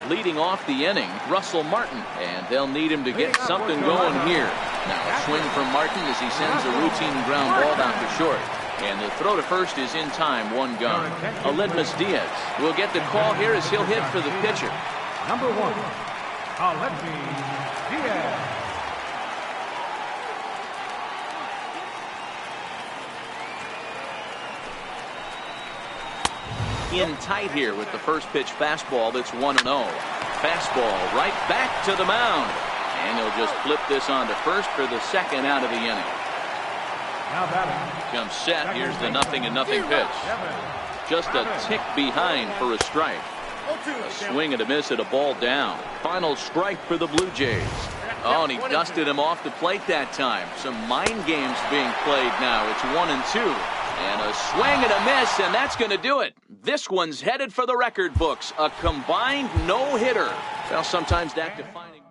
leading off the inning, Russell Martin, and they'll need him to get something going here. Now a swing from Martin as he sends a routine ground ball down to short. And the throw to first is in time, one gone. Aledmus Diaz will get the call here as he'll hit for the pitcher. Number 1, Aledmus Diaz. In tight here with the first pitch fastball that's 1-0. Fastball right back to the mound. And he'll just flip this on to first for the second out of the inning. Comes set. Here's the 0-0 pitch. Just a tick behind for a strike. A swing and a miss at a ball down. Final strike for the Blue Jays. Oh, and he dusted him off the plate that time. Some mind games being played now. It's 1-2. And a swing and a miss, and that's going to do it. This one's headed for the record books. A combined no-hitter. Well, sometimes that defining.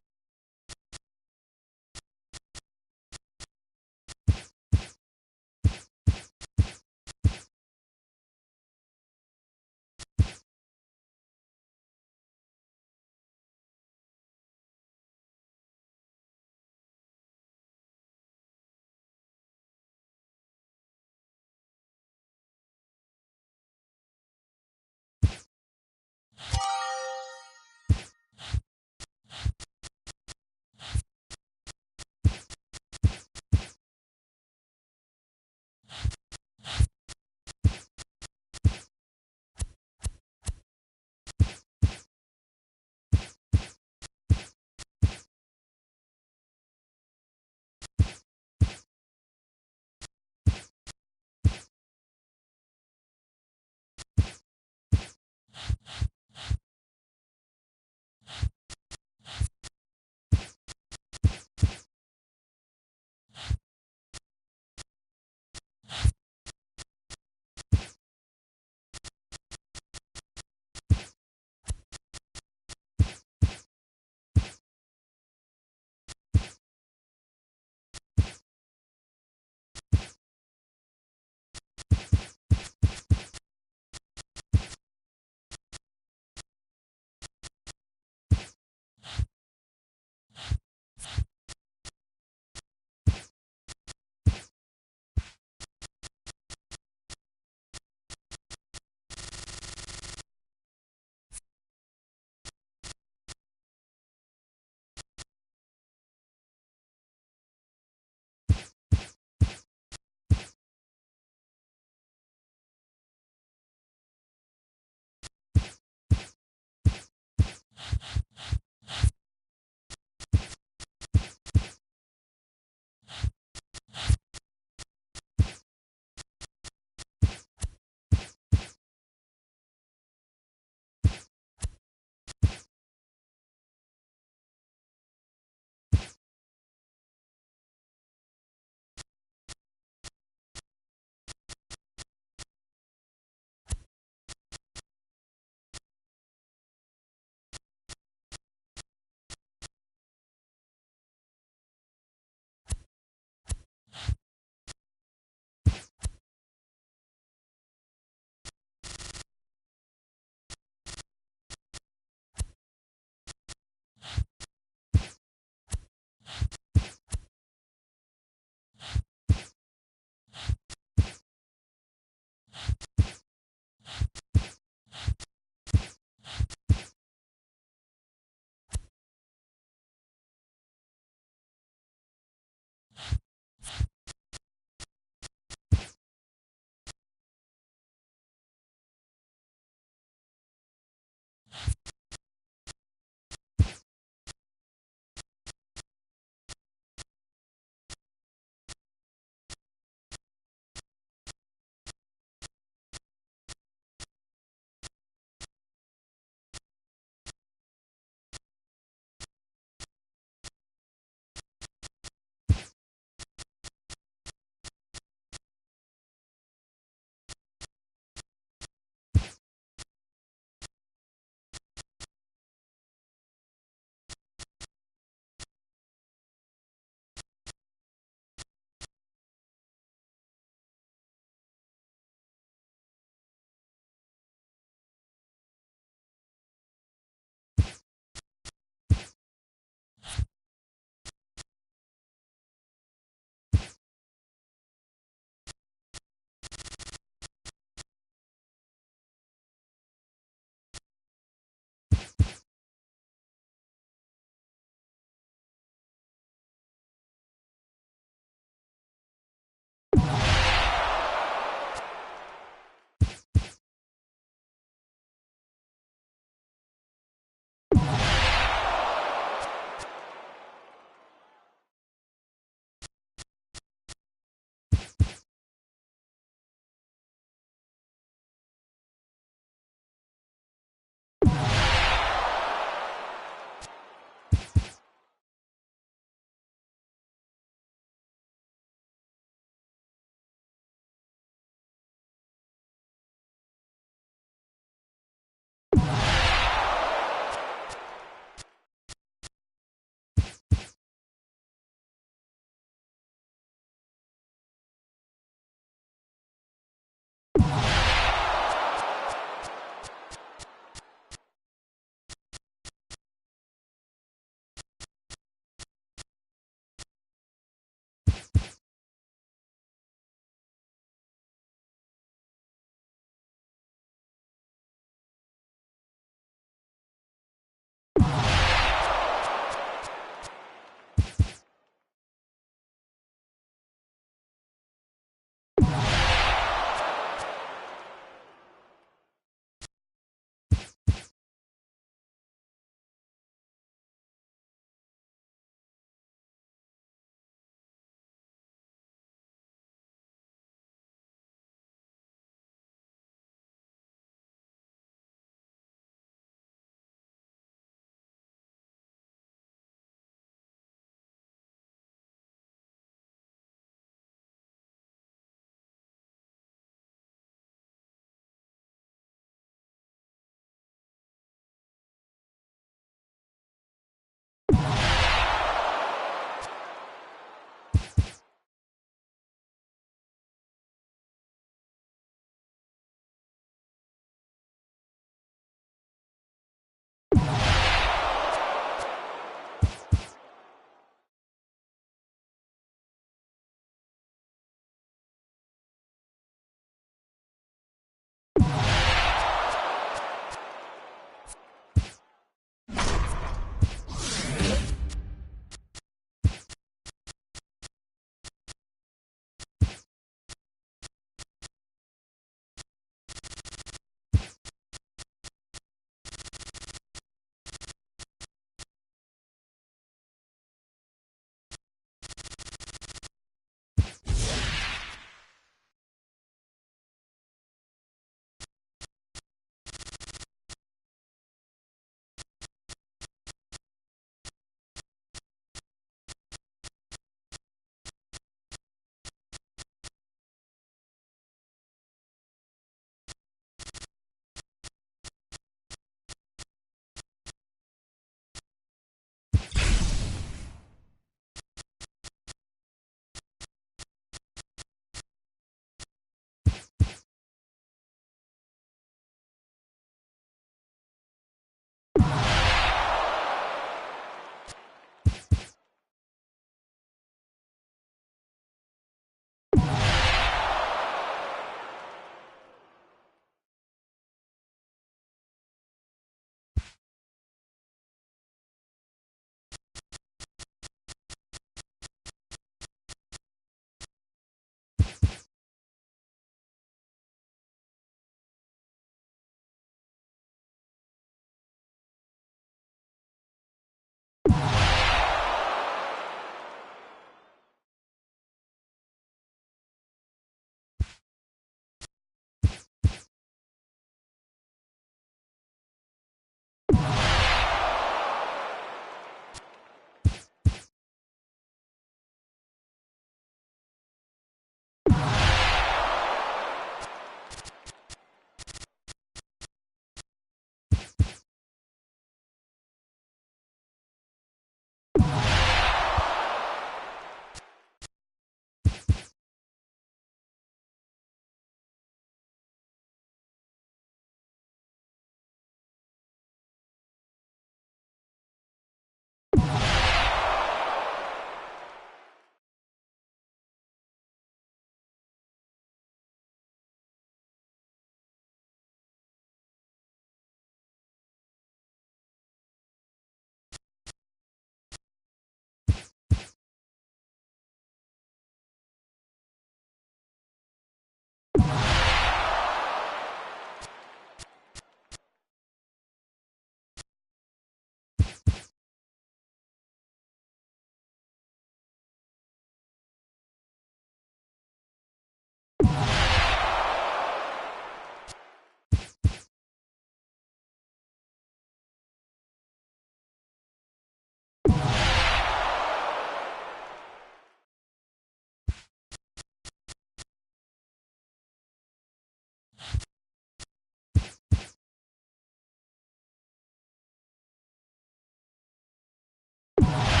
you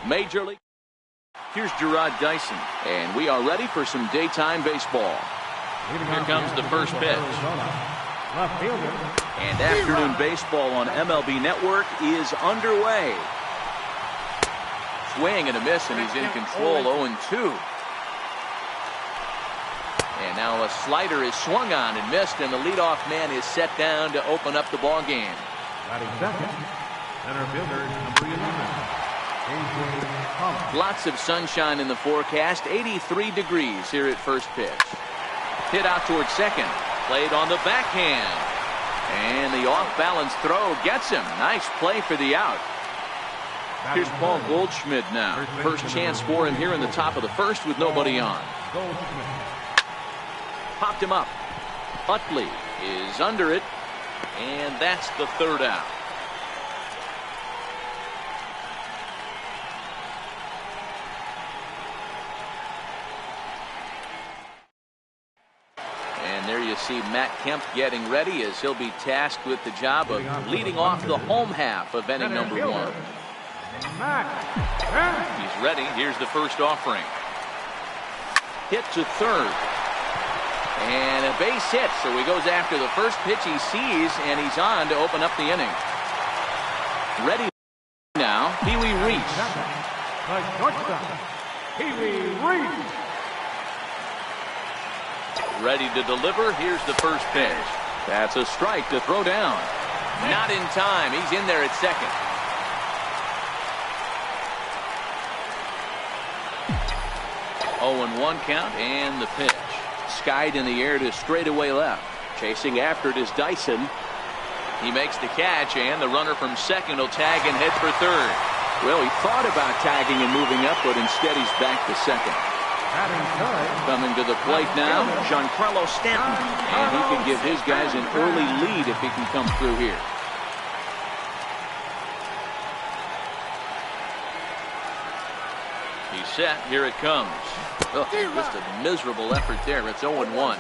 Major League. Here's Gerard Dyson, and we are ready for some daytime baseball. Here comes the first pitch. And afternoon baseball on MLB Network is underway. Swing and a miss, and he's in control, 0-2. And now a slider is swung on and missed, and the leadoff man is set down to open up the ball game. Lots of sunshine in the forecast, 83 degrees here at first pitch. Hit out towards second, played on the backhand. And the off-balance throw gets him. Nice play for the out. Here's Paul Goldschmidt now. First chance for him here in the top of the first with nobody on. Popped him up. Utley is under it, and that's the third out. And there you see Matt Kemp getting ready as he'll be tasked with the job of leading off the home half of inning number 1. He's ready. Here's the first offering. Hit to third. And a base hit, so he goes after the first pitch he sees, and he's on to open up the inning. Ready now, Pee-wee Reese. Ready to deliver. Here's the first pitch. That's a strike to throw down. Not in time. He's in there at second. Oh, and 1 count, and the pitch. Skied in the air to straightaway left. Chasing after it is Dyson. He makes the catch, and the runner from second will tag and head for third. Well, he thought about tagging and moving up, but instead he's back to second. Coming to the plate now, Giancarlo Stanton. And he can give his guys an early lead if he can come through here. He's set. Here it comes. Oh, just a miserable effort there. It's 0-1.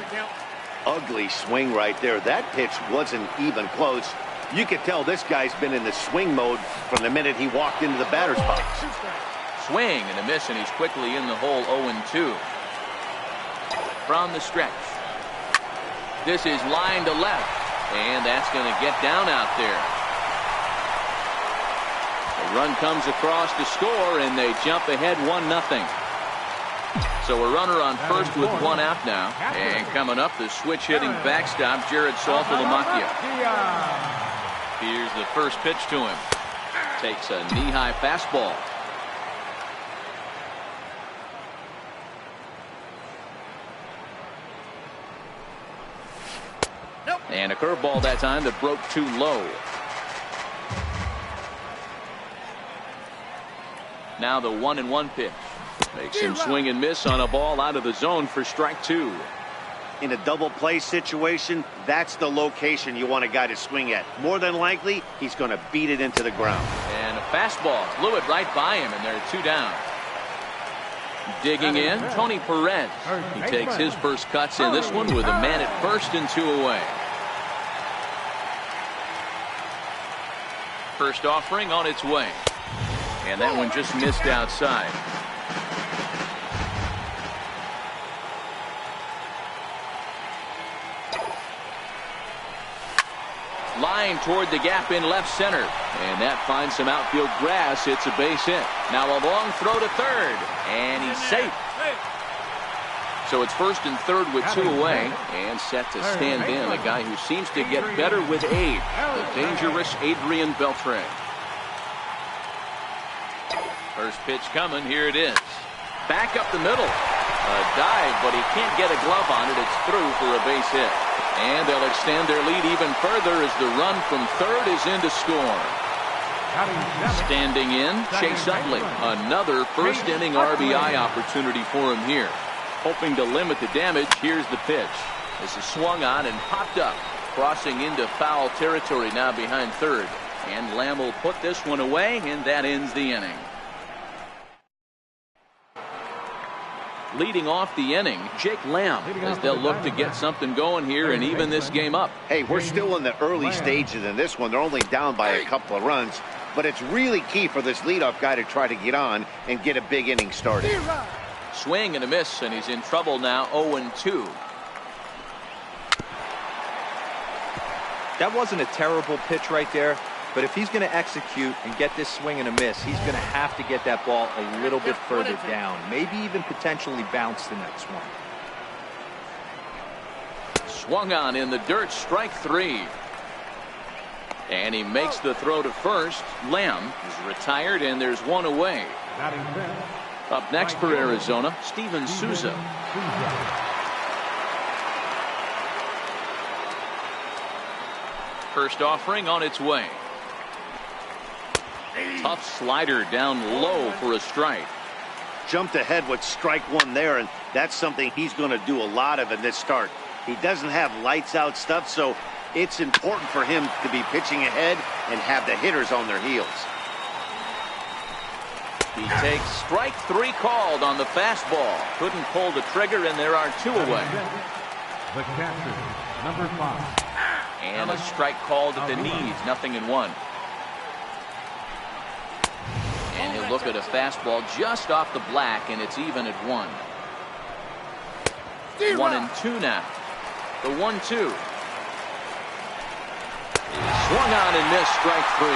Ugly swing right there. That pitch wasn't even close. You could tell this guy's been in the swing mode from the minute he walked into the batter's box. Swing and a miss, and he's quickly in the hole. 0-2. From the stretch. This is line to left, and that's going to get down out there. The run comes across to score, and they jump ahead 1-0. So a runner on first with 1 out now. And coming up, the switch hitting backstop, Jared Saltalamacchia. Here's the first pitch to him. Takes a knee-high fastball. And a curveball that time that broke too low. Now the 1-1 pitch. Makes him swing and miss on a ball out of the zone for strike 2. In a double play situation, that's the location you want a guy to swing at. More than likely, he's going to beat it into the ground. And a fastball blew it right by him, and there are 2 down. Digging in, Tony Perez. He takes his first cuts in this one with a man at first and 2 away. First offering on its way. And that one just missed outside. Line toward the gap in left center. And that finds some outfield grass. It's a base hit. Now a long throw to third. And he's safe. So it's first and third with 2 away. And set to stand in a guy who seems to get better with age. The dangerous Adrian Beltre. First pitch coming. Here it is. Back up the middle. A dive, but he can't get a glove on it. It's through for a base hit. And they'll extend their lead even further as the run from third is in to score. Standing in, Chase Utley. Another first inning RBI opportunity for him here. Hoping to limit the damage, here's the pitch. This is swung on and popped up. Crossing into foul territory now behind third. And Lamb will put this one away, and that ends the inning. Leading off the inning, Jake Lamb, as they'll look to get something going here and even this game up. Hey, we're still in the early stages in this one. They're only down by a couple of runs. but it's really key for this leadoff guy to try to get on and get a big inning started. Swing and a miss, and he's in trouble now. 0-2. That wasn't a terrible pitch right there, but if he's going to execute and get this swing and a miss, he's going to have to get that ball a little bit further down, maybe even potentially bounce the next one. Swung on in the dirt, strike 3. And he makes the throw to first. Lamb is retired, and there's one away. Up next for Arizona, Steven Souza. First offering on its way. Tough slider down low for a strike. Jumped ahead with strike 1 there, and that's something he's going to do a lot of in this start. He doesn't have lights out stuff, so it's important for him to be pitching ahead and have the hitters on their heels. He takes strike 3 called on the fastball. Couldn't pull the trigger, and there are 2 away. The catcher, number 5. And a strike called at the knees, 0-1. And he'll look at a fastball just off the black, and it's even at 1. 1-2 now. The 1-2. Swung on and missed, strike 3.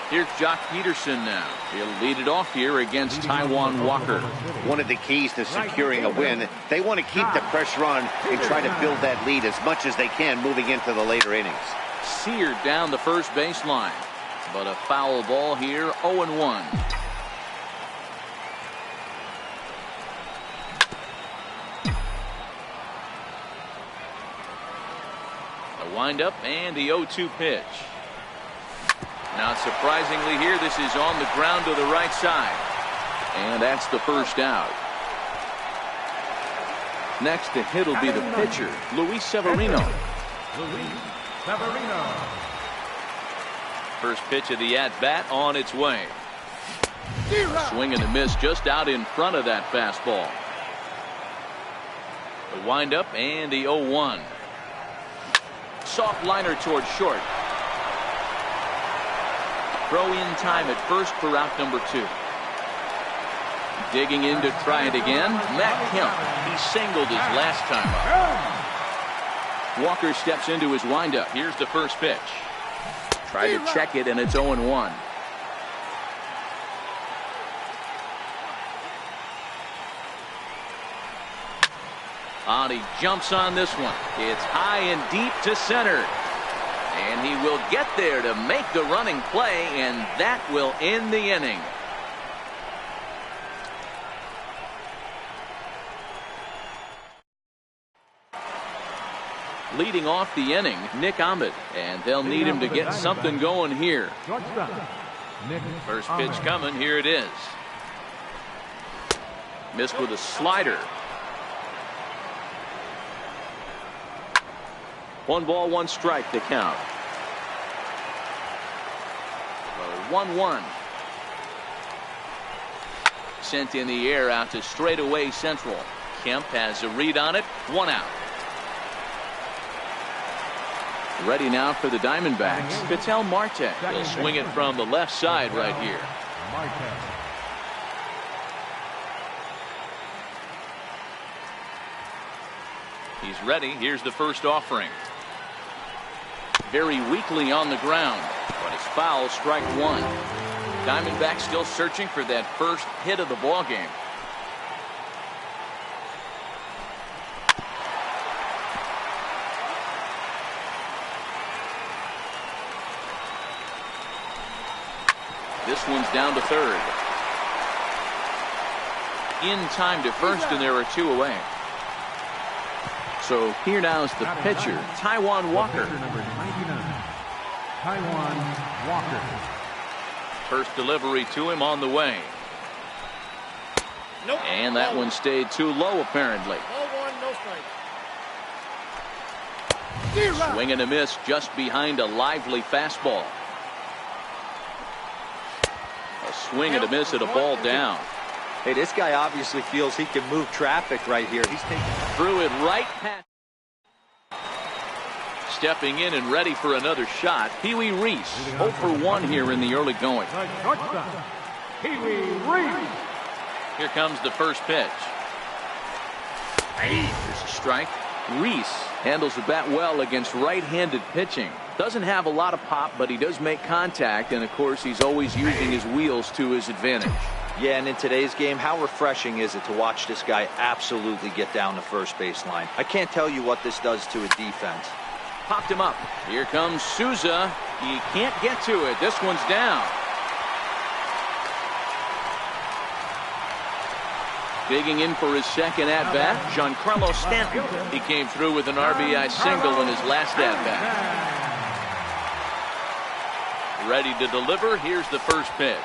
Here's Jock Peterson now. He'll lead it off here against Taijuan Walker. One of the keys to securing a win, they want to keep the pressure on and try to build that lead as much as they can moving into the later innings. Seared down the first baseline. But a foul ball here, 0-1. The windup and the 0-2 pitch. Now, surprisingly here, this is on the ground to the right side. And that's the first out. Next to hit will be the pitcher, Luis Severino. First pitch of the at-bat on its way. Swing and a miss just out in front of that fastball. The windup and the 0-1. Soft liner towards short. Throw in time at first for out number 2. Digging in to try it again. Matt Kemp. He singled his last time up. Walker steps into his windup. Here's the first pitch. Try to check it, and it's 0-1. He jumps on this one. It's high and deep to center. And he will get there to make the running play, and that will end the inning. Leading off the inning, Nick Ahmed, and they'll need him to get something going here. First pitch coming, here it is. Missed with a slider. 1 ball, 1 strike to count. 1-1. Sent in the air out to straightaway central. Kemp has a read on it. 1 out. Ready now for the Diamondbacks. Ketel Marte. He'll swing it from the left side right here. He's ready. Here's the first offering. Very weakly on the ground, but it's foul, strike 1. Diamondbacks still searching for that first hit of the ball game. This one's down to third. In time to first, and there are 2 away. So here now is the pitcher, Taijuan Walker. Number 99, Taijuan Walker. First delivery to him on the way. Nope. And that one stayed too low, apparently. Ball 1, no strike. Swing and a miss just behind a lively fastball. A swing and a miss at a ball down. Hey, this guy obviously feels he can move traffic right here. He's taking threw it right past. Stepping in and ready for another shot, Pee-wee Reese. 0 for 1 here in the early going. Pee-wee Reese. Here comes the first pitch. There's a strike. Reese handles the bat well against right-handed pitching. Doesn't have a lot of pop, but he does make contact, and of course he's always using his wheels to his advantage. Yeah, and in today's game, how refreshing is it to watch this guy absolutely get down the first baseline? I can't tell you what this does to a defense. Popped him up. Here comes Souza. He can't get to it. This one's down. Digging in for his second at-bat, Giancarlo Stanton. He came through with an RBI single in his last at-bat. Ready to deliver. Here's the first pitch.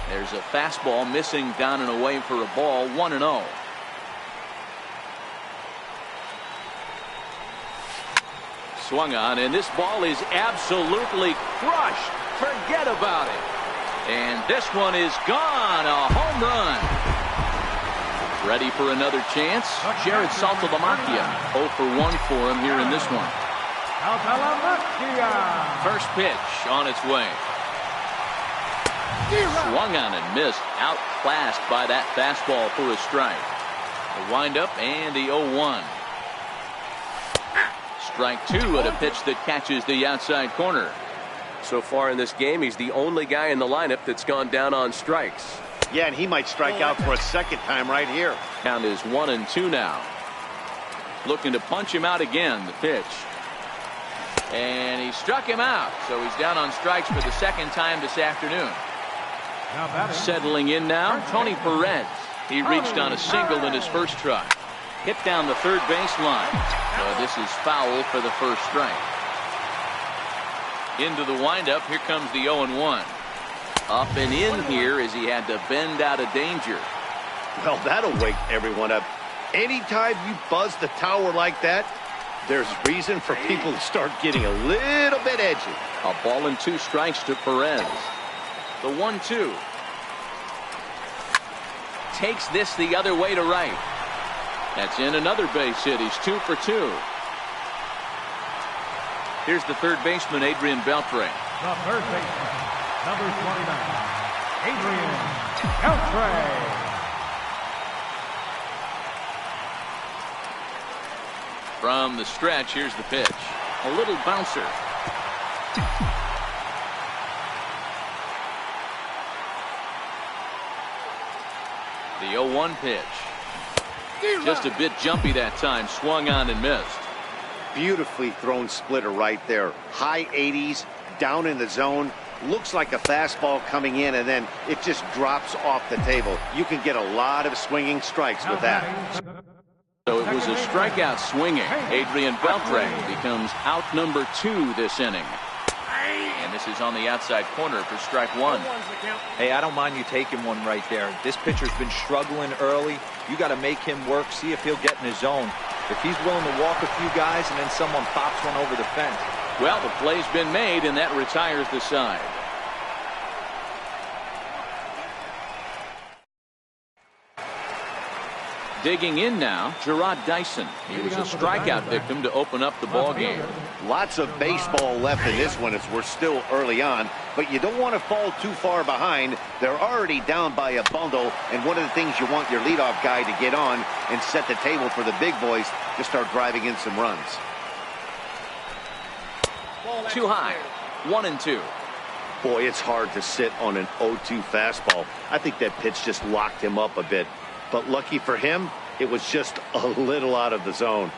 There's a fastball missing down and away for a ball. 1-0. Swung on, and this ball is absolutely crushed. Forget about it. And this one is gone. A home run. Ready for another chance. Jared Saltalamacchia. 0 for 1 for him here in this one. First pitch on its way. Swung on and missed. Outclassed by that fastball for a strike. The windup and the 0-1. Strike 2 at a pitch that catches the outside corner. So far in this game, he's the only guy in the lineup that's gone down on strikes. Yeah, and he might strike out for a second time right here. Count is 1-2 now. Looking to punch him out again. The pitch. And he struck him out. So he's down on strikes for the second time this afternoon. Settling in now, Tony Perez. He reached on a single in his first try. Hit down the third baseline. So this is foul for the first strike. Into the windup. Here comes the 0-1. Up and in here as he had to bend out of danger. Well, that'll wake everyone up. Anytime you buzz the tower like that, there's reason for people to start getting a little bit edgy. A ball and 2 strikes to Perez. The 1-2. Takes this the other way to right. That's in another base hit. He's 2 for 2. Here's the third baseman, Adrian Beltre. The third baseman, number 29, Adrian Beltre. From the stretch, here's the pitch. A little bouncer. The 0-1 pitch. Just a bit jumpy that time. Swung on and missed. Beautifully thrown splitter right there. High 80s, down in the zone. Looks like a fastball coming in, and then it just drops off the table. You can get a lot of swinging strikes with that. So it was a strikeout swinging. Adrian Beltre becomes out number 2 this inning. And this is on the outside corner for strike 1. Hey, I don't mind you taking one right there. This pitcher's been struggling early. You got to make him work, see if he'll get in his zone. If he's willing to walk a few guys and then someone pops one over the fence. Well, the play's been made, and that retires the side. Digging in now, Gerard Dyson. He was a strikeout victim to open up the ball game. Lots of baseball left in this one as we're still early on, but you don't want to fall too far behind. They're already down by a bundle, and one of the things you want your leadoff guy to get on and set the table for the big boys to start driving in some runs. Too high. 1-2. Boy, it's hard to sit on an 0-2 fastball. I think that pitch just locked him up a bit. But lucky for him, it was just a little out of the zone.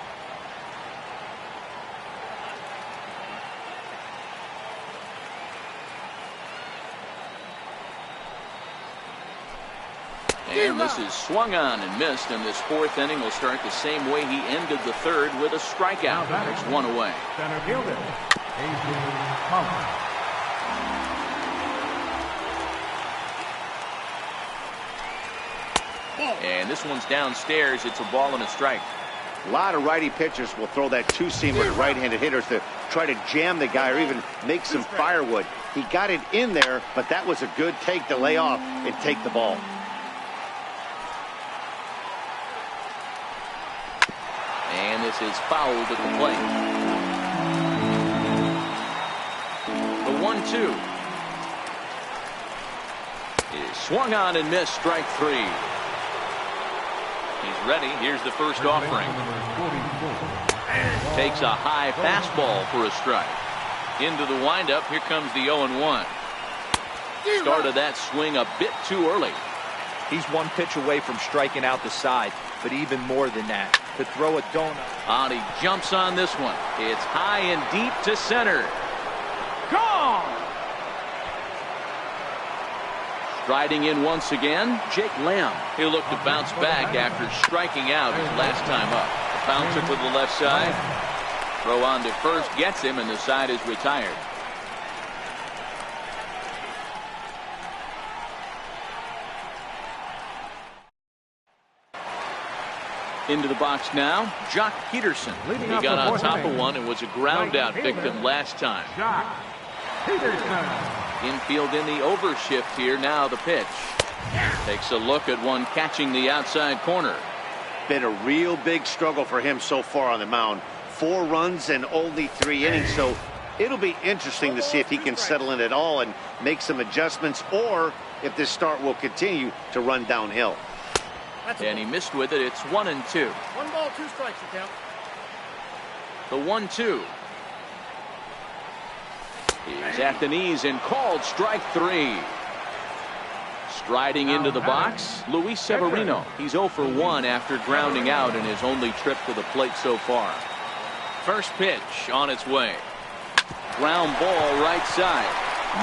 And this is swung on and missed, and this fourth inning will start the same way he ended the third, with a strikeout. There's one away. Center fielder, Adrian Beltre. And this one's downstairs. It's a ball and a strike. A lot of righty pitchers will throw that two-seamer to right-handed hitters to try to jam the guy or even make some firewood. He got it in there, but that was a good take to lay off and take the ball. And this is fouled at the plate. The 1-2 is swung on and missed. Strike 3. He's ready. Here's the first offering. Takes a high fastball for a strike. Into the windup. Here comes the 0-1. Started that swing a bit too early. He's one pitch away from striking out the side, but even more than that, to throw a donut. And he jumps on this one. It's high and deep to center. Gone! Striding in once again, Jake Lamb. He'll look to bounce back after striking out his last time up. A bouncer to the left side. Throw on to first gets him, and the side is retired. Into the box now, Jock Peterson. He got on top of one and was a ground out victim last time. Infield in the overshift here. Now the pitch. Takes a look at one catching the outside corner. Been a real big struggle for him so far on the mound. 4 runs and only 3 innings, so it'll be interesting to see if he can settle in at all and make some adjustments, or if this start will continue to run downhill. And he missed with it. It's 1-2. 1 ball, 2 strikes, you count. The 1-2 is at the knees and called strike 3. Striding into the box, Luis Severino. He's 0 for 1 after grounding out in his only trip to the plate so far. First pitch on its way. Ground ball right side.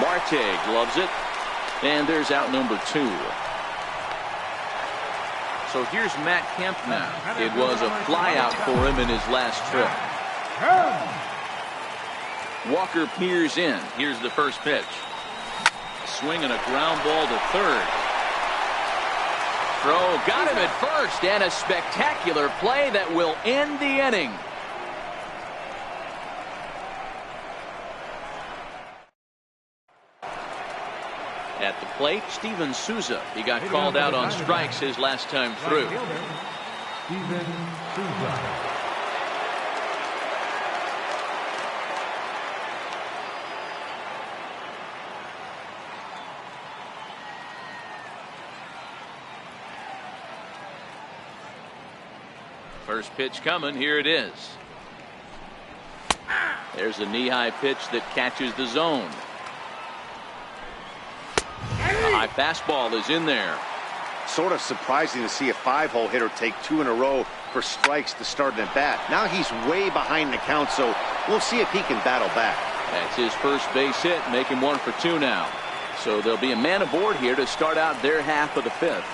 Marte gloves it. And there's out number 2. So here's Matt Kemp now. It was a flyout for him in his last trip. Walker peers in. Here's the first pitch. Swinging a ground ball to third. Throw got him at first, and a spectacular play that will end the inning. At the plate, Steven Souza. He got called out on strikes his last time through. Steven Souza. First pitch coming. Here it is. There's a knee-high pitch that catches the zone. A high fastball is in there. Sort of surprising to see a 5-hole hitter take 2 in a row for strikes to start an at-bat. Now he's way behind the count, so we'll see if he can battle back. That's his first base hit, making 1 for 2 now. So there'll be a man aboard here to start out their half of the 5th.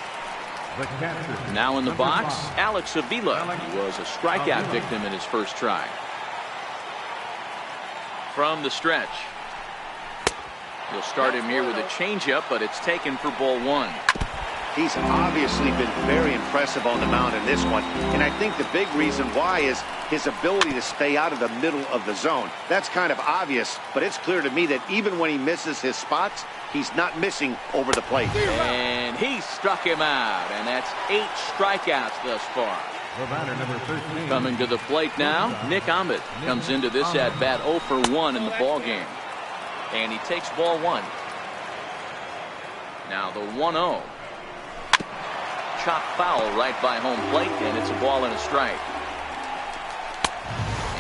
Now in the box, Alex Avila. He was a strikeout victim in his first try. From the stretch. He'll start him here with a changeup, but it's taken for ball 1. He's obviously been very impressive on the mound in this one, and I think the big reason why is his ability to stay out of the middle of the zone. That's kind of obvious, but it's clear to me that even when he misses his spots, he's not missing over the plate. And he struck him out, and that's 8 strikeouts thus far. Coming to the plate now, Nick Ahmed comes into this at-bat 0 for 1 in the ball game. And he takes ball 1. Now the 1-0. Chop foul right by home plate, and it's a ball and a strike.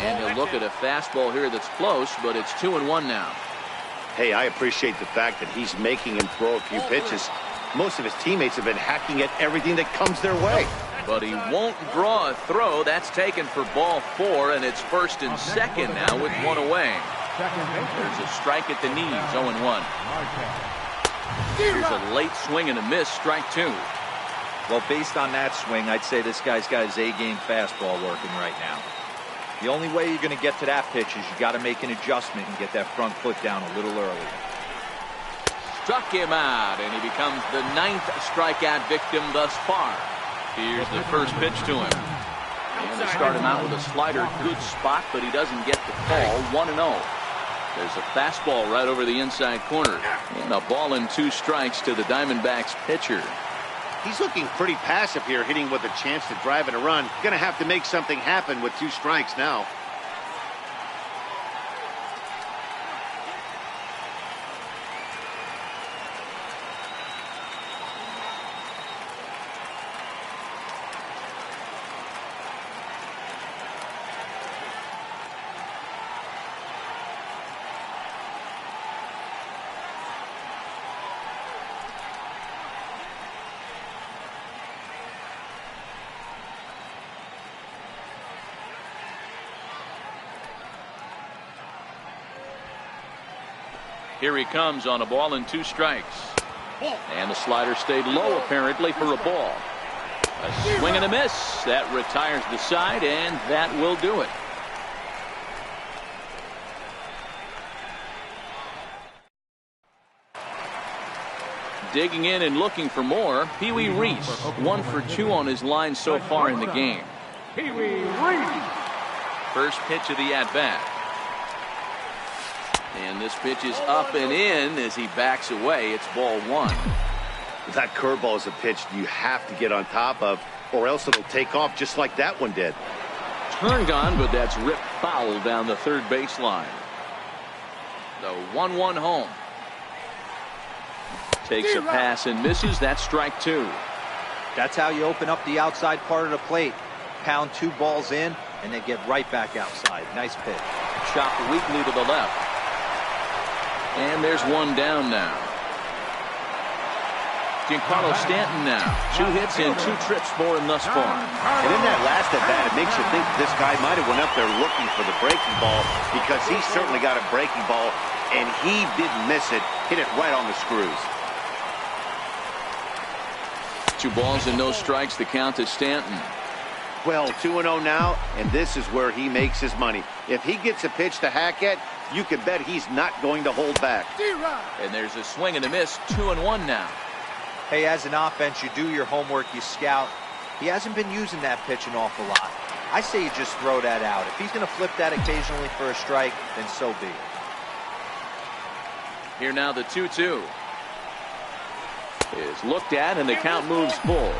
And he'll look at a fastball here that's close, but it's 2-1 now. Hey, I appreciate the fact that he's making him throw a few pitches. Most of his teammates have been hacking at everything that comes their way. But he won't draw a throw. That's taken for ball 4, and it's 1st and 2nd now with 1 away. There's a strike at the knees, 0-1. Here's a late swing and a miss, strike 2. Well, based on that swing, I'd say this guy's got his A-game fastball working right now. The only way you're going to get to that pitch is you got to make an adjustment and get that front foot down a little early. Struck him out, and he becomes the 9th strikeout victim thus far. Here's the first pitch to him. And they start him out with a slider, good spot, but he doesn't get the call. 1-0. There's a fastball right over the inside corner. And a ball and 2 strikes to the Diamondbacks pitcher. He's looking pretty passive here, hitting with a chance to drive and a run. Going to have to make something happen with 2 strikes now. Here he comes on a ball and 2 strikes. And the slider stayed low apparently for a ball. A swing and a miss. That retires the side, and that will do it. Digging in and looking for more, Pee Wee Reese. 1 for 2 on his line so far in the game. Pee Wee Reese. First pitch of the at-bat. And this pitch is up and in as he backs away. It's ball 1. That curveball is a pitch you have to get on top of, or else it'll take off just like that one did. Turned on, but that's ripped foul down the third baseline. The 1-1 home. Takes a pass and misses. That's strike 2. That's how you open up the outside part of the plate. Pound 2 balls in, and they get right back outside. Nice pitch. Chopped weakly to the left. And there's 1 down now. Giancarlo Stanton now. 2 hits and 2 trips for him thus far. And in that last at bat, it makes you think this guy might have went up there looking for the breaking ball, because he certainly got a breaking ball, and he didn't miss it. Hit it right on the screws. 2 balls and no strikes. The count to Stanton. Well, 2-0 now, and this is where he makes his money. If he gets a pitch to Hackett, you can bet he's not going to hold back. And there's a swing and a miss. 2-1 now. Hey, as an offense, you do your homework, you scout. He hasn't been using that pitch an awful lot. I say you just throw that out. If he's going to flip that occasionally for a strike, then so be it. Here now the 2-2 is looked at, and the count moves full.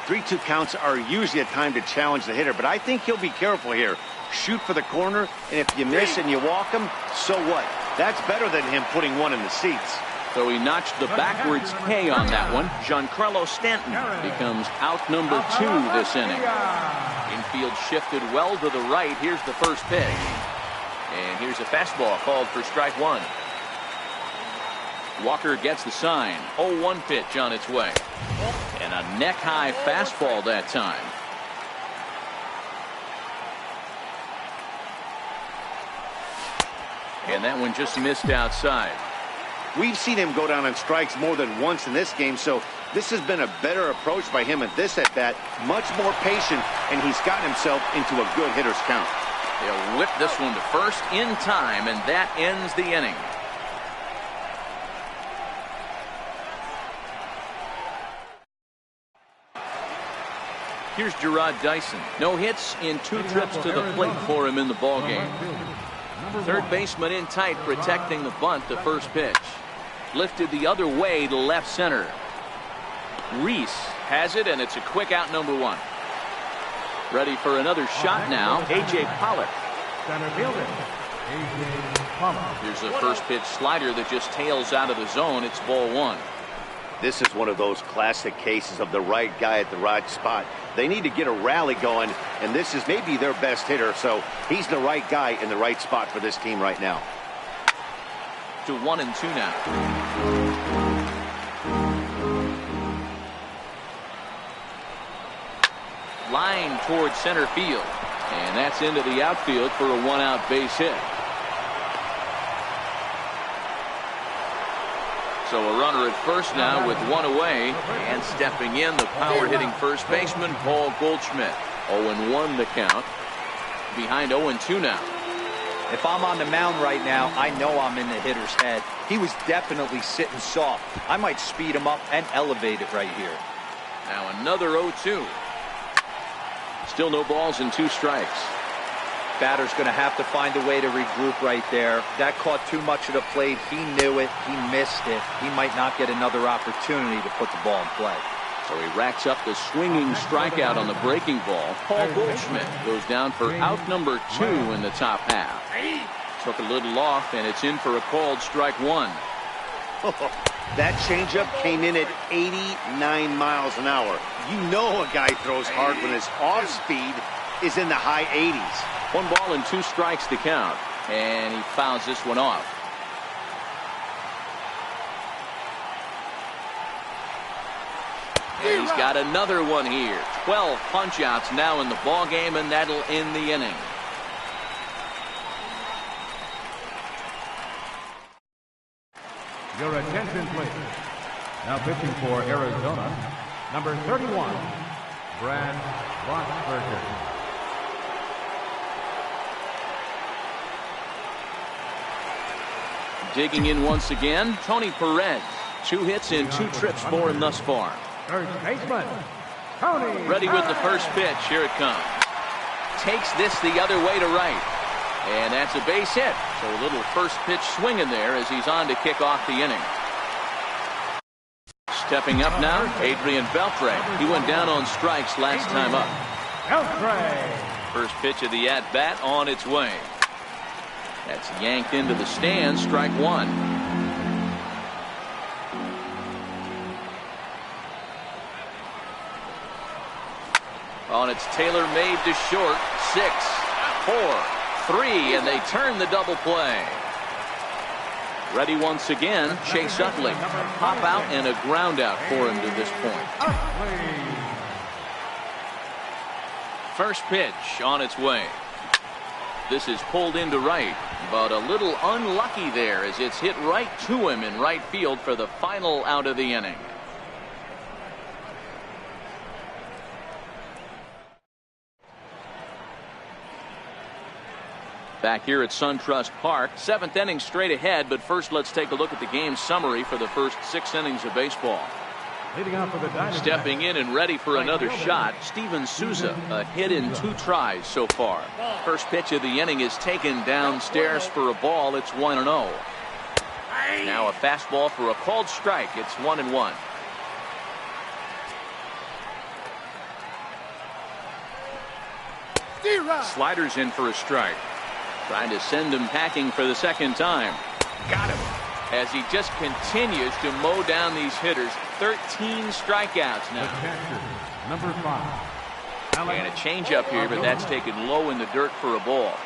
3-2 counts are usually a time to challenge the hitter, but I think he'll be careful here. Shoot for the corner, and if you miss and you walk him, so what? That's better than him putting 1 in the seats. So he notched the backwards K on that one. Giancarlo Stanton becomes out number 2 this inning. Infield shifted well to the right. Here's the first pitch. And here's a fastball called for strike 1. Walker gets the sign. 0-1 pitch on its way. And a neck-high fastball that time. And that one just missed outside. We've seen him go down on strikes more than once in this game, so this has been a better approach by him at this at-bat. Much more patient, and he's gotten himself into a good hitter's count. They'll whip this one to first in time, and that ends the inning. Here's Gerard Dyson. No hits in 2 trips to the plate for him in the ballgame. Third baseman in tight, protecting the bunt. The first pitch lifted the other way to left center. Reese has it, and it's a quick out, number 1. Ready for another shot now. A.J. Pollock. Center fielder, A.J. Pollock. Here's a first pitch slider that just tails out of the zone. It's ball 1. This is one of those classic cases of the right guy at the right spot. They need to get a rally going, and this is maybe their best hitter, so he's the right guy in the right spot for this team right now. To 1-2 now. Line towards center field, and that's into the outfield for a 1-out base hit. So a runner at first now with 1 away, and stepping in, the power-hitting first baseman, Paul Goldschmidt. 0-1 the count. Behind 0-2 now. If I'm on the mound right now, I know I'm in the hitter's head. He was definitely sitting soft. I might speed him up and elevate it right here. Now another 0-2. Still no balls and 2 strikes. Batter's going to have to find a way to regroup right there. That caught too much of the plate. He knew it. He missed it. He might not get another opportunity to put the ball in play. So he racks up the swinging strikeout on the breaking ball. Paul Goldschmidt goes down for out number 2 in the top half. Took a little off, and it's in for a called strike 1. That changeup came in at 89 miles an hour. You know a guy throws hard when his off speed is in the high 80s. 1 ball and 2 strikes to count, and he fouls this one off. And he's got another one here. 12 punch-outs now in the ball game, and that'll end the inning. Your attention, please. Now pitching for Arizona, number 31, Brad Roethlisberger. Digging in once again, Tony Perez. 2 hits and 2 trips for him thus far. First baseman, Tony. Ready with the first pitch. Here it comes. Takes this the other way to right. And that's a base hit. So a little first pitch swinging there as he's on to kick off the inning. Stepping up now, Adrian Beltre. He went down on strikes last time up. Beltre. First pitch of the at-bat on its way. That's yanked into the stands, strike 1. On its tailor-made to short. 6, 4, 3, and they turn the double play. Ready once again, Chase Utley. Pop out and a ground out for him to this point. First pitch on its way. This is pulled into right, but a little unlucky there as it's hit right to him in right field for the final out of the inning. Back here at SunTrust Park, 7th inning straight ahead, but first let's take a look at the game summary for the first 6 innings of baseball. Leading off for the Diamondbacks. Stepping in and ready for another shot, Steven Souza, a hit in 2 tries so far. First pitch of the inning is taken downstairs for a ball. It's 1-0. Now a fastball for a called strike. It's 1-1. Sliders in for a strike. Trying to send him packing for the second time. Got him. As he just continues to mow down these hitters. 13 strikeouts now. Number 5. And a changeup here, but that's taken low in the dirt for a ball.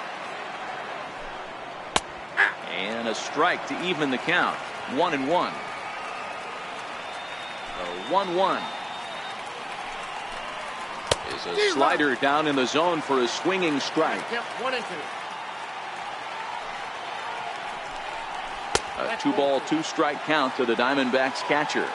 And a strike to even the count. 1-1. A 1-1. Is a slider down in the zone for a swinging strike. Yep, 1-2. A 2-ball, 2-strike count to the Diamondbacks catcher.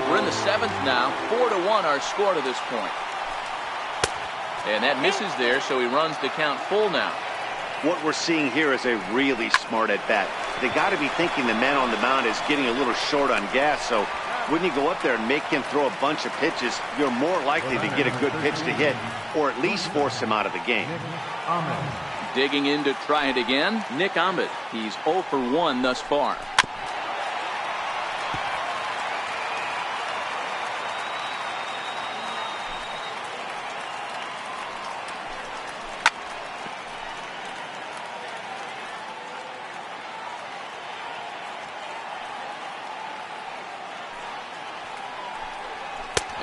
We're in the 7th now. 4-1 our score to this point. And that misses there, so he runs the count full now. What we're seeing here is a really smart at-bat. They got to be thinking the man on the mound is getting a little short on gas, so when you go up there and make him throw a bunch of pitches, you're more likely to get a good pitch to hit, or at least force him out of the game. Digging in to try it again, Nick Ahmed. He's 0 for 1 thus far.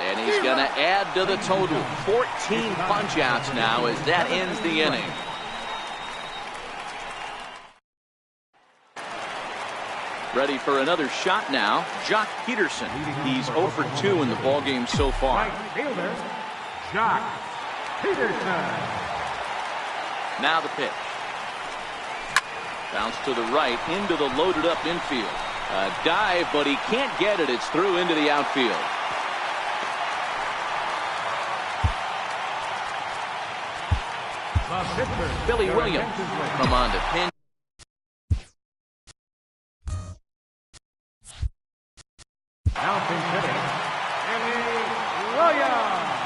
And he's going to add to the total. 14 punch-outs now as that ends the inning. Ready for another shot now, Jock Peterson. He's 0 for 2 in the ballgame so far. Right fielder, Jock Peterson. Now the pitch. Bounce to the right into the loaded up infield. A dive, but he can't get it. It's through into the outfield. Billy Williams come on to pin. Now pitching, Billy Williams.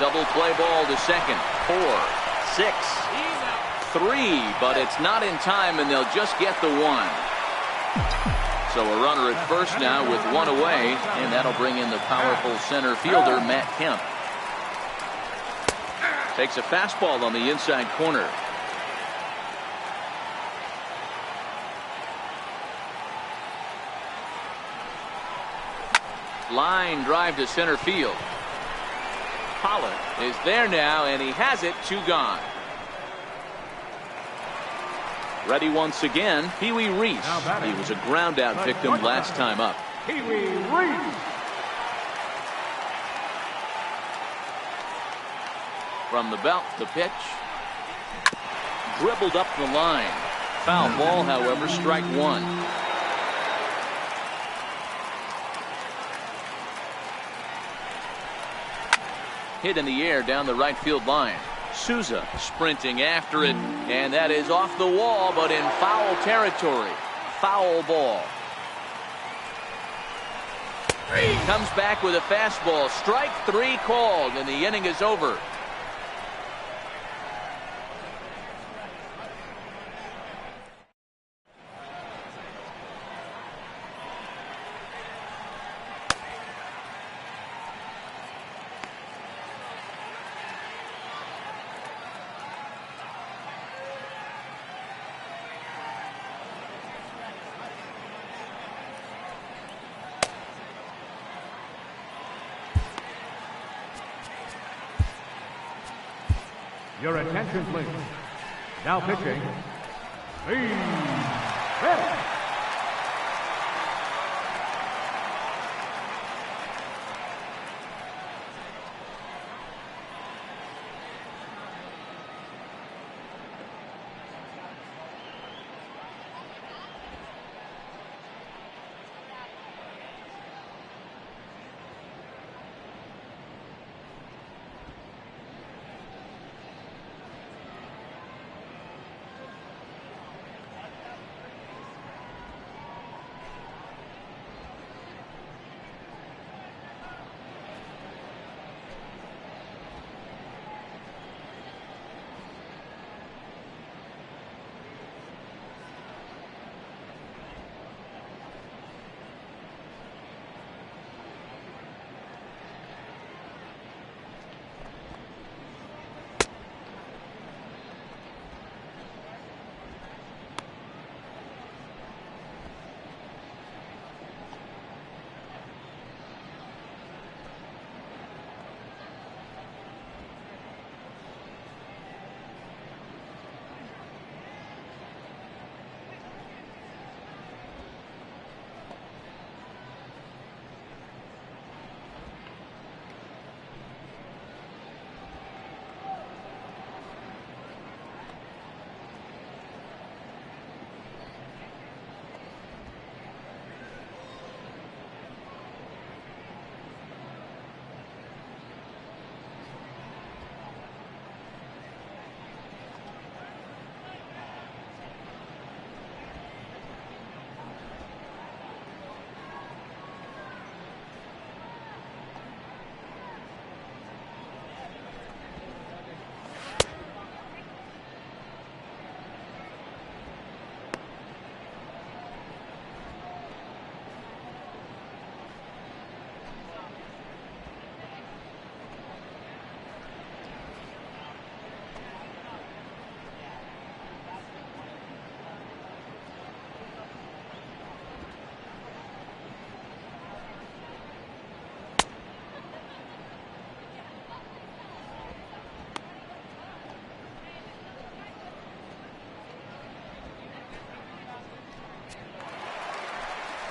double play ball to second. 4, 6, 3, but it's not in time, and they'll just get the 1. So a runner at first now with 1 away, and that'll bring in the powerful center fielder, Matt Kemp. Takes a fastball on the inside corner. Line drive to center field. Pollock is there now, and he has it. 2 gone. Ready once again, Pee Wee Reese. He was a ground out victim last time up. Pee Wee Reese. From the belt, the pitch. Dribbled up the line. Foul ball, however, strike 1. Hit in the air down the right field line. Souza sprinting after it, and that is off the wall, but in foul territory. Foul ball. Comes back with a fastball. Strike 3 called, and the inning is over. Your attention, please. Now pitching, Steve Smith.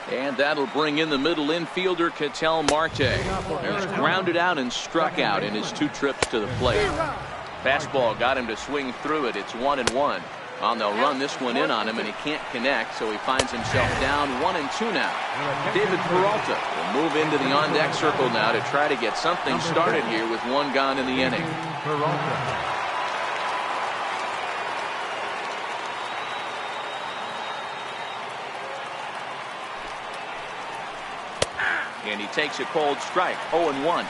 And that'll bring in the middle infielder, Ketel Marte. He's grounded out and struck out in his 2 trips to the plate. Fastball got him to swing through it. It's 1-1. They'll run this one in on him, and he can't connect, so he finds himself down 1-2 now. David Peralta will move into the on-deck circle now to try to get something started here with 1 gone in the inning. And he takes a cold strike. 0-1.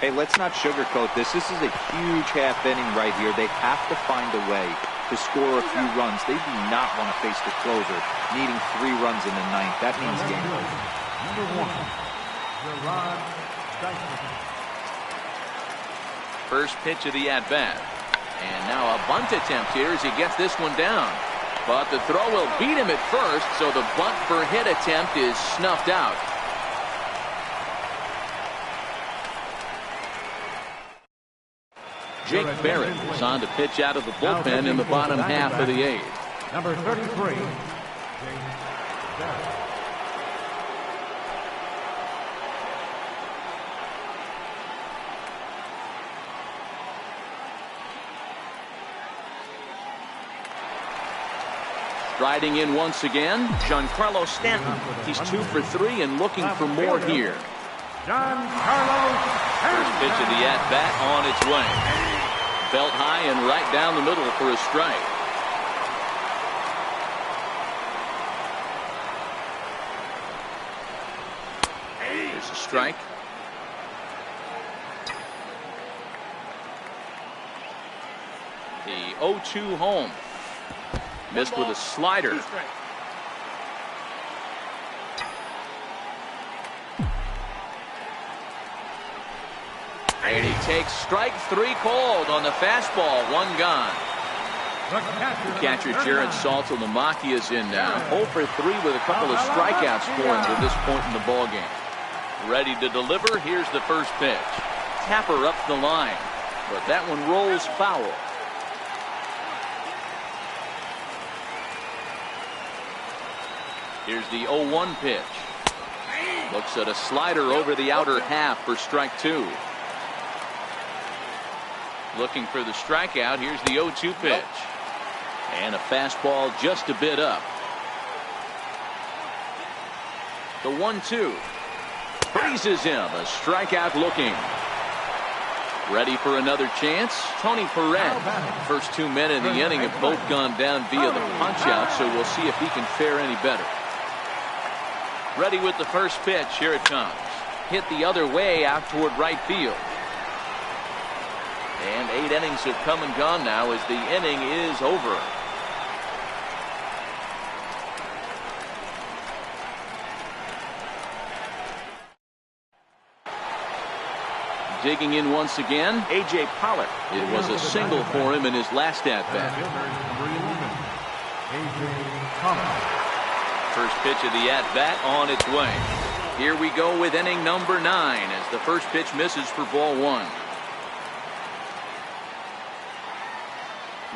Hey, let's not sugarcoat this. This is a huge half inning right here. They have to find a way to score a few runs. They do not want to face the closer, needing 3 runs in the 9th. That means game. Number 1, First pitch of the at-bat. And now a bunt attempt here as he gets this one down. But the throw will beat him at first, so the bunt for hit attempt is snuffed out. Jake Barrett is on to pitch out of the bullpen in the bottom half of the 8th. Number 33, Jake Barrett. Striding in once again, Giancarlo Stanton. He's 2 for 3 and looking for more here. First pitch of the at-bat on its way. Belt high and right down the middle for a strike. Here's a strike. The 0-2 home. Missed with a slider. And he takes strike 3 called on the fastball. 1 gone. Catcher Jared Saltalamacchia is in now. 0 for 3 with a couple of strikeouts for him to this point in the ballgame. Ready to deliver. Here's the first pitch. Tapper up the line, but that one rolls foul. Here's the 0-1 pitch. Looks at a slider over the outer half for strike 2. Looking for the strikeout. Here's the 0-2 pitch. And a fastball just a bit up. The 1-2. Freezes him. A strikeout looking. Ready for another chance. Tony Perez. First 2 men in the inning have both gone down via the punch-out, so we'll see if he can fare any better. Ready with the first pitch. Here it comes. Hit the other way out toward right field. And 8 innings have come and gone now as the inning is over. Digging in once again, A.J. Pollock. It was a single for him in his last at-bat. First pitch of the at-bat on its way. Here we go with inning number 9 as the first pitch misses for ball 1.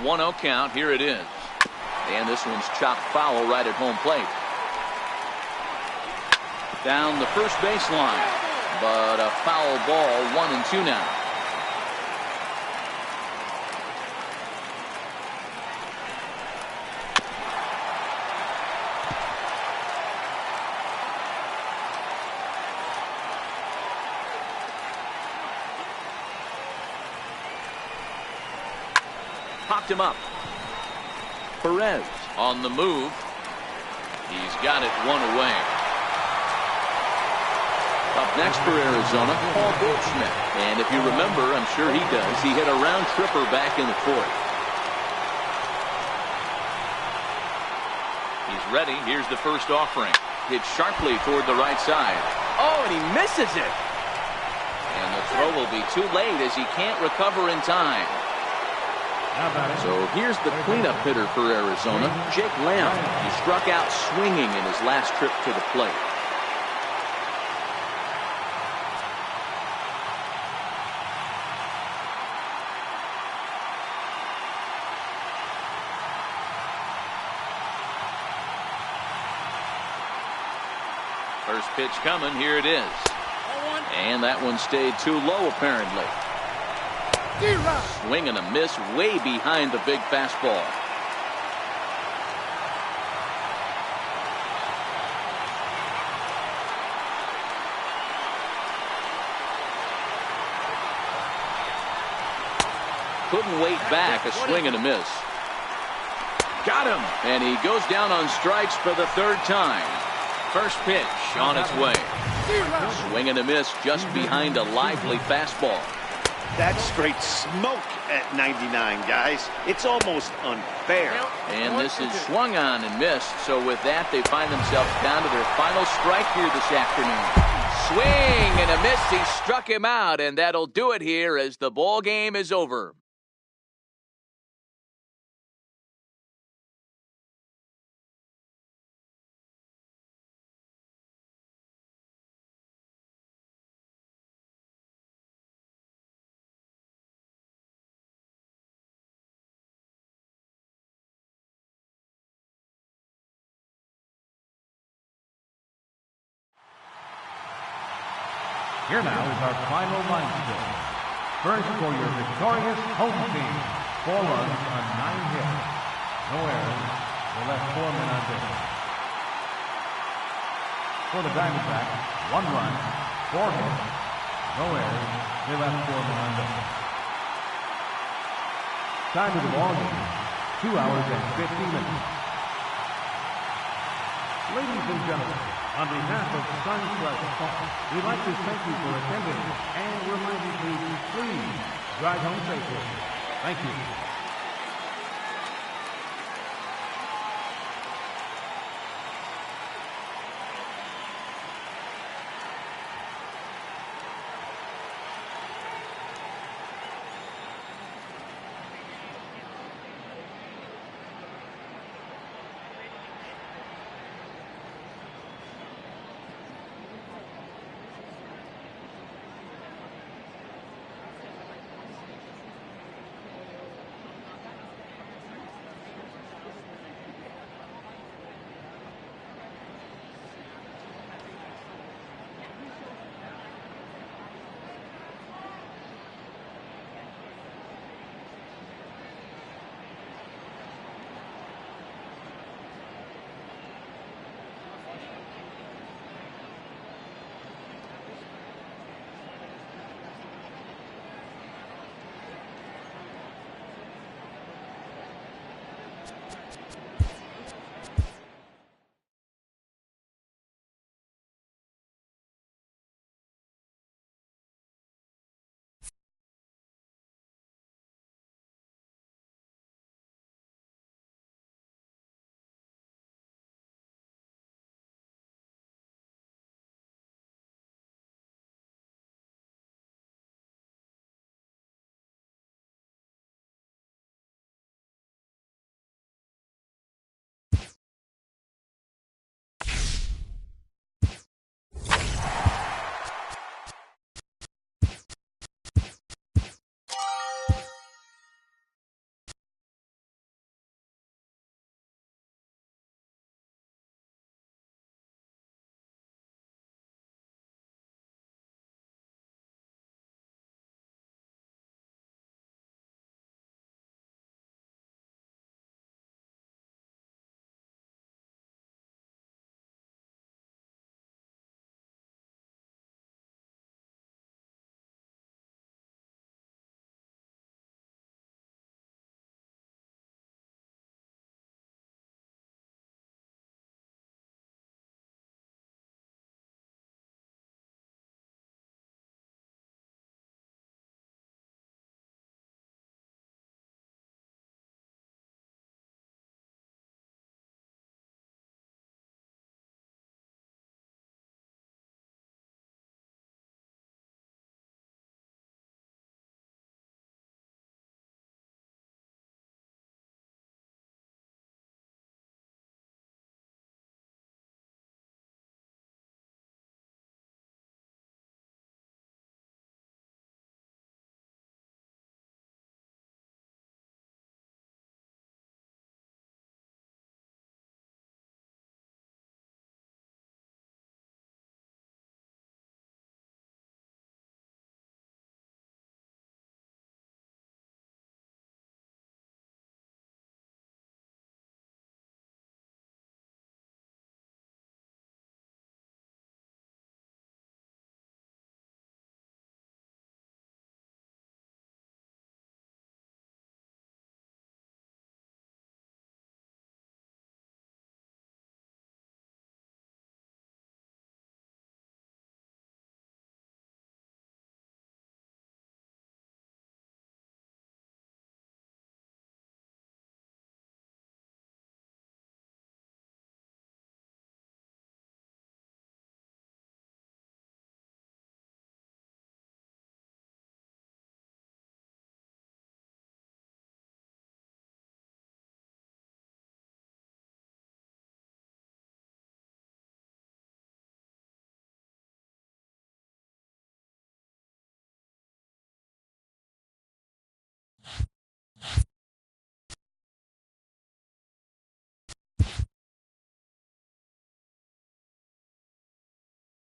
1-0 count. Here it is. And this one's chopped foul right at home plate. Down the first baseline. But a foul ball. 1-2 now. Popped him up. Perez on the move. He's got it 1 away. Up next for Arizona, Paul Goldschmidt. And if you remember, I'm sure he does, he hit a round tripper back in the 4th. He's ready. Here's the first offering. Hit sharply toward the right side. Oh, and he misses it. And the throw will be too late as he can't recover in time. So here's the cleanup hitter for Arizona, Jake Lamb. He struck out swinging in his last trip to the plate. First pitch coming. Here it is. And that one stayed too low apparently. Swing and a miss way behind the big fastball. Couldn't wait back. A swing and a miss. Got him. And he goes down on strikes for the 3rd time. First pitch on its way. Swing and a miss just behind a lively fastball. That's straight smoke at 99, guys. It's almost unfair. And this is swung on and missed. So with that, they find themselves down to their final strike here this afternoon. Swing and a miss. He struck him out, and that'll do it here as the ball game is over. Here now is our final line score. First for your victorious home team. 4 runs on 9 hits. No errors. They left 4 men on base. For the Diamondbacks, 1 run, 4 hits. No errors. They left 4 men on base. Time of the ball game, 2 hours and 50 minutes. Ladies and gentlemen, on behalf of Suntrust, we'd like to thank you for attending and remind you to please drive home safely. Thank you.